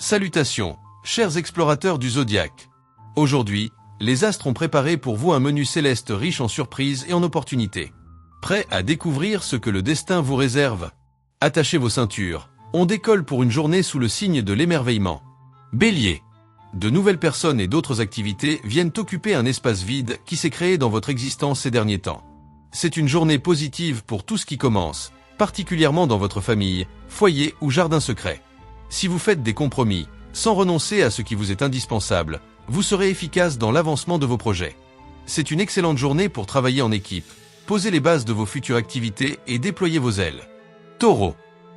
Salutations, chers explorateurs du zodiaque. Aujourd'hui, les astres ont préparé pour vous un menu céleste riche en surprises et en opportunités. Prêt à découvrir ce que le destin vous réserve? Attachez vos ceintures, on décolle pour une journée sous le signe de l'émerveillement. Bélier. De nouvelles personnes et d'autres activités viennent occuper un espace vide qui s'est créé dans votre existence ces derniers temps. C'est une journée positive pour tout ce qui commence, particulièrement dans votre famille, foyer ou jardin secret. Si vous faites des compromis, sans renoncer à ce qui vous est indispensable, vous serez efficace dans l'avancement de vos projets. C'est une excellente journée pour travailler en équipe, poser les bases de vos futures activités et déployer vos ailes. Taureau.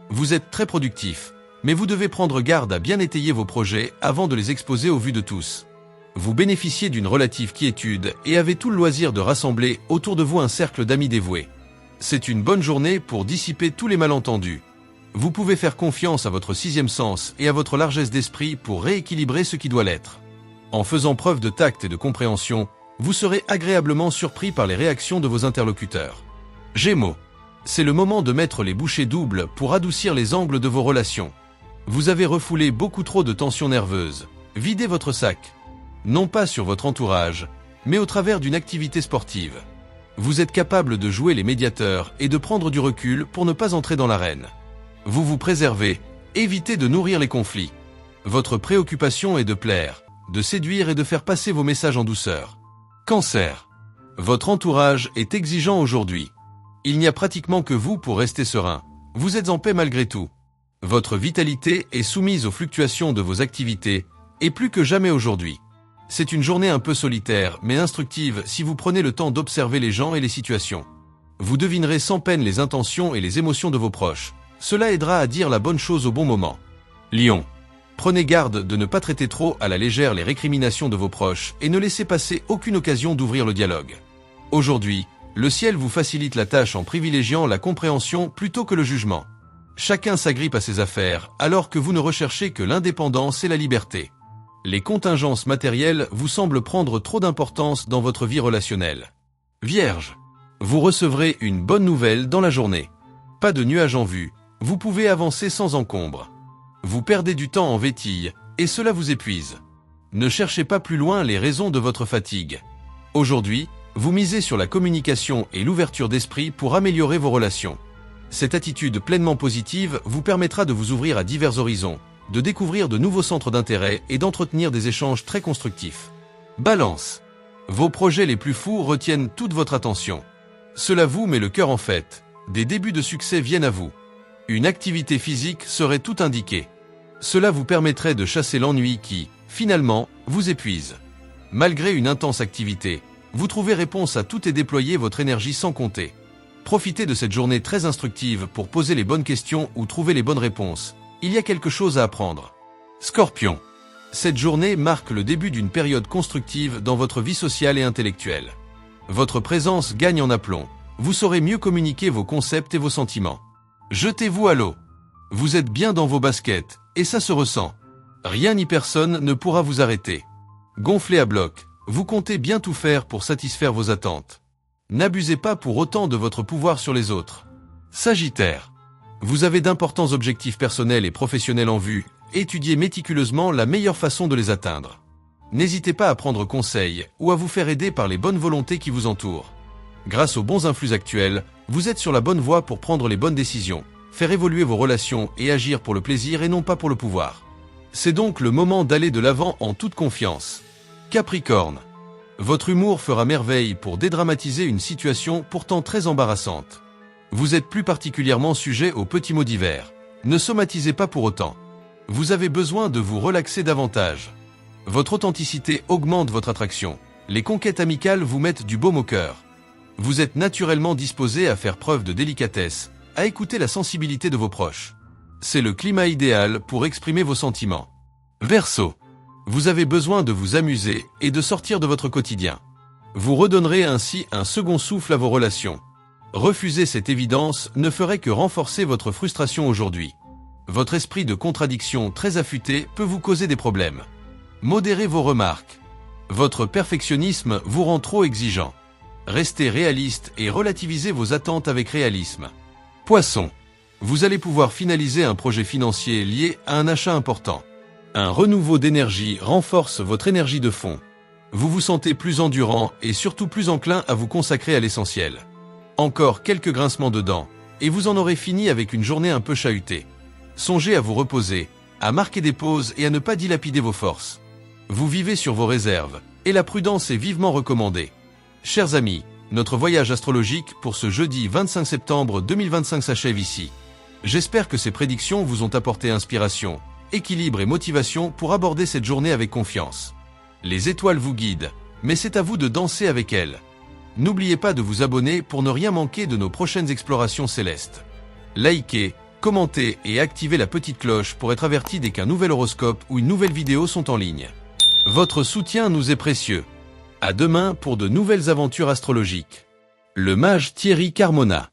Vous êtes très productif, mais vous devez prendre garde à bien étayer vos projets avant de les exposer aux vues de tous. Vous bénéficiez d'une relative quiétude et avez tout le loisir de rassembler autour de vous un cercle d'amis dévoués. C'est une bonne journée pour dissiper tous les malentendus. Vous pouvez faire confiance à votre sixième sens et à votre largesse d'esprit pour rééquilibrer ce qui doit l'être. En faisant preuve de tact et de compréhension, vous serez agréablement surpris par les réactions de vos interlocuteurs. Gémeaux. C'est le moment de mettre les bouchées doubles pour adoucir les angles de vos relations. Vous avez refoulé beaucoup trop de tensions nerveuses. Videz votre sac. Non pas sur votre entourage, mais au travers d'une activité sportive. Vous êtes capable de jouer les médiateurs et de prendre du recul pour ne pas entrer dans l'arène. Vous vous préservez, évitez de nourrir les conflits. Votre préoccupation est de plaire, de séduire et de faire passer vos messages en douceur. Cancer. Votre entourage est exigeant aujourd'hui. Il n'y a pratiquement que vous pour rester serein. Vous êtes en paix malgré tout. Votre vitalité est soumise aux fluctuations de vos activités, et plus que jamais aujourd'hui. C'est une journée un peu solitaire, mais instructive si vous prenez le temps d'observer les gens et les situations. Vous devinerez sans peine les intentions et les émotions de vos proches. Cela aidera à dire la bonne chose au bon moment. Lion. Prenez garde de ne pas traiter trop à la légère les récriminations de vos proches et ne laissez passer aucune occasion d'ouvrir le dialogue. Aujourd'hui, le ciel vous facilite la tâche en privilégiant la compréhension plutôt que le jugement. Chacun s'agrippe à ses affaires, alors que vous ne recherchez que l'indépendance et la liberté. Les contingences matérielles vous semblent prendre trop d'importance dans votre vie relationnelle. Vierge. Vous recevrez une bonne nouvelle dans la journée. Pas de nuages en vue, vous pouvez avancer sans encombre. Vous perdez du temps en vétille, et cela vous épuise. Ne cherchez pas plus loin les raisons de votre fatigue. Aujourd'hui, vous misez sur la communication et l'ouverture d'esprit pour améliorer vos relations. Cette attitude pleinement positive vous permettra de vous ouvrir à divers horizons, de découvrir de nouveaux centres d'intérêt et d'entretenir des échanges très constructifs. Balance. Vos projets les plus fous retiennent toute votre attention. Cela vous met le cœur en fête. Des débuts de succès viennent à vous. Une activité physique serait tout indiquée. Cela vous permettrait de chasser l'ennui qui, finalement, vous épuise. Malgré une intense activité, vous trouvez réponse à tout et déployez votre énergie sans compter. Profitez de cette journée très instructive pour poser les bonnes questions ou trouver les bonnes réponses. Il y a quelque chose à apprendre. Scorpion. Cette journée marque le début d'une période constructive dans votre vie sociale et intellectuelle. Votre présence gagne en aplomb. Vous saurez mieux communiquer vos concepts et vos sentiments. Jetez-vous à l'eau. Vous êtes bien dans vos baskets, et ça se ressent. Rien ni personne ne pourra vous arrêter. Gonflé à bloc, vous comptez bien tout faire pour satisfaire vos attentes. N'abusez pas pour autant de votre pouvoir sur les autres. Sagittaire. Vous avez d'importants objectifs personnels et professionnels en vue, étudiez méticuleusement la meilleure façon de les atteindre. N'hésitez pas à prendre conseil ou à vous faire aider par les bonnes volontés qui vous entourent. Grâce aux bons influx actuels, vous êtes sur la bonne voie pour prendre les bonnes décisions, faire évoluer vos relations et agir pour le plaisir et non pas pour le pouvoir. C'est donc le moment d'aller de l'avant en toute confiance. Capricorne. Votre humour fera merveille pour dédramatiser une situation pourtant très embarrassante. Vous êtes plus particulièrement sujet aux petits mots divers. Ne somatisez pas pour autant. Vous avez besoin de vous relaxer davantage. Votre authenticité augmente votre attraction. Les conquêtes amicales vous mettent du baume au cœur. Vous êtes naturellement disposé à faire preuve de délicatesse, à écouter la sensibilité de vos proches. C'est le climat idéal pour exprimer vos sentiments. Verseau. Vous avez besoin de vous amuser et de sortir de votre quotidien. Vous redonnerez ainsi un second souffle à vos relations. Refuser cette évidence ne ferait que renforcer votre frustration aujourd'hui. Votre esprit de contradiction très affûté peut vous causer des problèmes. Modérez vos remarques. Votre perfectionnisme vous rend trop exigeant. Restez réaliste et relativisez vos attentes avec réalisme. Poisson. Vous allez pouvoir finaliser un projet financier lié à un achat important. Un renouveau d'énergie renforce votre énergie de fond. Vous vous sentez plus endurant et surtout plus enclin à vous consacrer à l'essentiel. Encore quelques grincements de dents, et vous en aurez fini avec une journée un peu chahutée. Songez à vous reposer, à marquer des pauses et à ne pas dilapider vos forces. Vous vivez sur vos réserves, et la prudence est vivement recommandée. Chers amis, notre voyage astrologique pour ce jeudi 25 septembre 2025 s'achève ici. J'espère que ces prédictions vous ont apporté inspiration, équilibre et motivation pour aborder cette journée avec confiance. Les étoiles vous guident, mais c'est à vous de danser avec elles. N'oubliez pas de vous abonner pour ne rien manquer de nos prochaines explorations célestes. Likez, commentez et activez la petite cloche pour être averti dès qu'un nouvel horoscope ou une nouvelle vidéo sont en ligne. Votre soutien nous est précieux. À demain pour de nouvelles aventures astrologiques. Le mage Thierry Carmona.